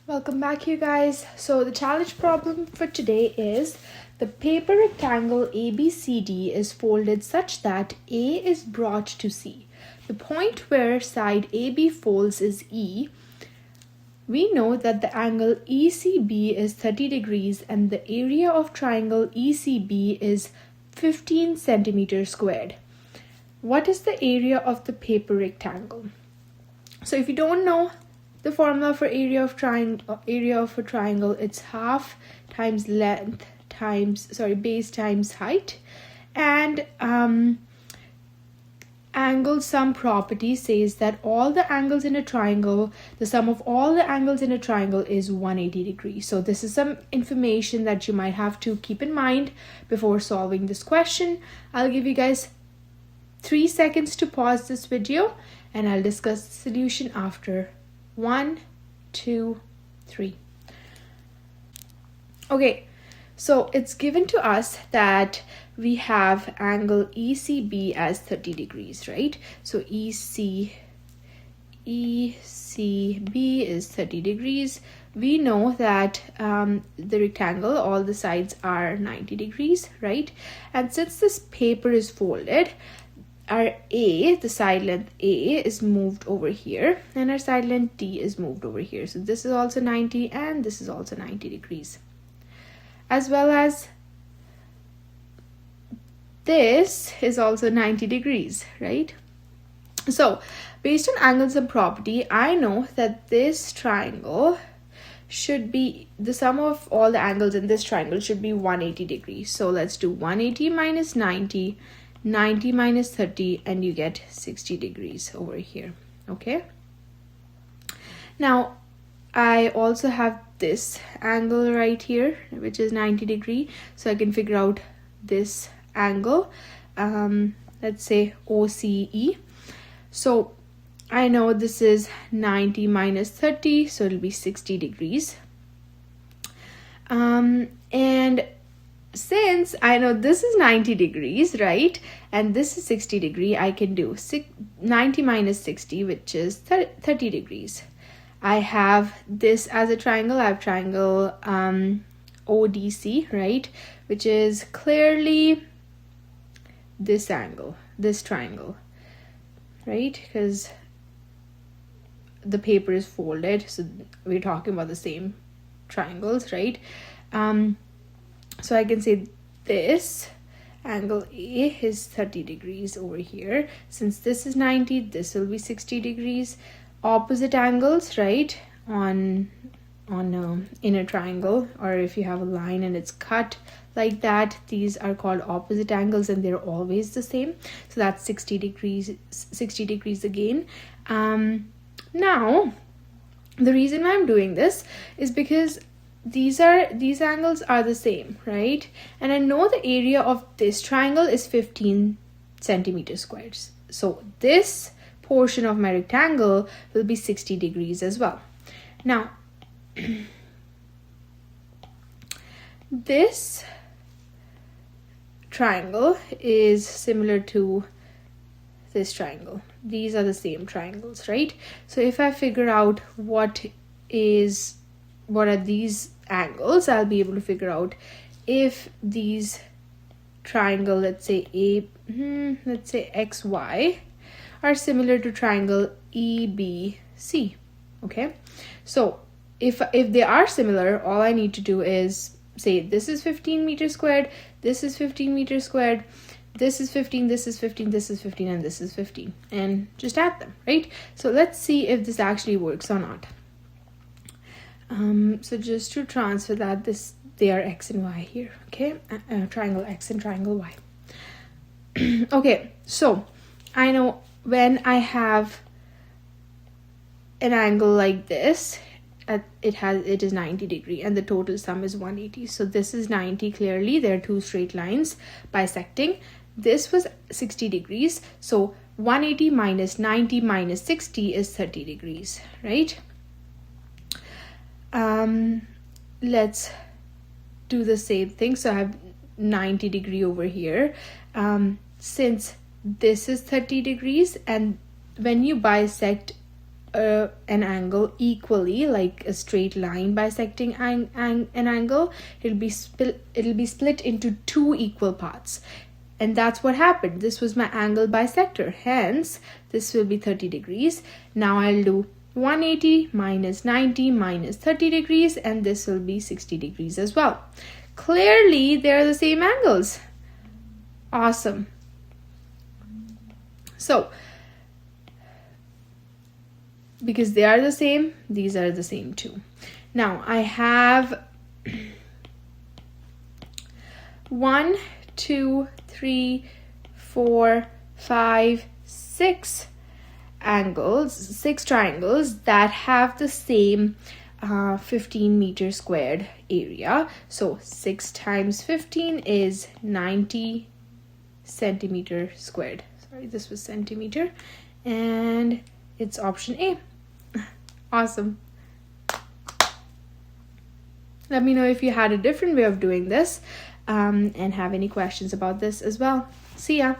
Welcome back, you guys. So the challenge problem for today is the paper rectangle ABCD is folded such that A is brought to C. The point where side AB folds is E. We know that the angle ECB is 30 degrees and the area of triangle ECB is 15 centimeters squared. What is the area of the paper rectangle? So if you don't know the formula for area of a triangle, it's half times length times base times height, and angle sum property says that all the angles in a triangle, the sum of all the angles in a triangle is 180 degrees. So this is some information that you might have to keep in mind before solving this question. I'll give you guys 3 seconds to pause this video and I'll discuss the solution after 1, 2, 3. Okay, so it's given to us that we have angle ECB as 30 degrees, right? So ECB is 30 degrees. We know that the rectangle, all the sides are 90 degrees, right? And since this paper is folded, our A, the side length A, is moved over here and our side length D is moved over here. So this is also 90 and this is also 90 degrees. As well as this is also 90 degrees, right? So based on angle sum property, I know that this triangle should be, the sum of all the angles in this triangle should be 180 degrees. So let's do 180 minus 90, 90 minus 30, and you get 60 degrees over here. Okay, now I also have this angle right here which is 90 degree, so I can figure out this angle, let's say OCE. So I know this is 90 minus 30, so it'll be 60 degrees. And since I know this is 90 degrees, right, and this is 60 degree, I can do 90 minus 60, which is 30 degrees. I have this as a triangle. I have triangle ODC, right, which is clearly this angle, this triangle, right, because the paper is folded, so we're talking about the same triangles, right? So I can say this angle A is 30 degrees over here. Since this is 90, this will be 60 degrees. Opposite angles, right, in a triangle, or if you have a line and it's cut like that, these are called opposite angles and they're always the same. So that's 60 degrees again. Now, the reason why I'm doing this is because these angles are the same, right? And I know the area of this triangle is 15 centimeters squared. So this portion of my rectangle will be 60 degrees as well. Now, this triangle is similar to this triangle. These are the same triangles, right? So if I figure out what are these angles, I'll be able to figure out if these triangle, let's say XY, are similar to triangle EBC. Okay, so if they are similar, all I need to do is say this is 15 meters squared, this is 15 meters squared, this is 15, this is 15, this is 15, and this is 15, and just add them, right? So let's see if this actually works or not. So just to transfer that, they are X and Y here, okay? Triangle X and triangle Y. Okay, so I know when I have an angle like this, it is 90 degree and the total sum is 180. So this is 90 clearly. There are two straight lines bisecting. This was 60 degrees. So 180 minus 90 minus 60 is 30 degrees, right? Let's do the same thing. So I have 90 degree over here. Since this is 30 degrees, and when you bisect an angle equally, like a straight line bisecting an angle, it'll be split into two equal parts. And that's what happened. This was my angle bisector. Hence, this will be 30 degrees. Now I'll do 180 minus 90 minus 30 degrees, and this will be 60 degrees as well. Clearly, they're the same angles. Awesome. So, because they are the same, these are the same too. Now, I have 1, 2, 3, 4, 5, 6 angles, 6 triangles that have the same 15 meter squared area. So 6 times 15 is 90 centimeter squared. Sorry, this was centimeter. And it's option A. Awesome. Let me know if you had a different way of doing this and have any questions about this as well. See ya.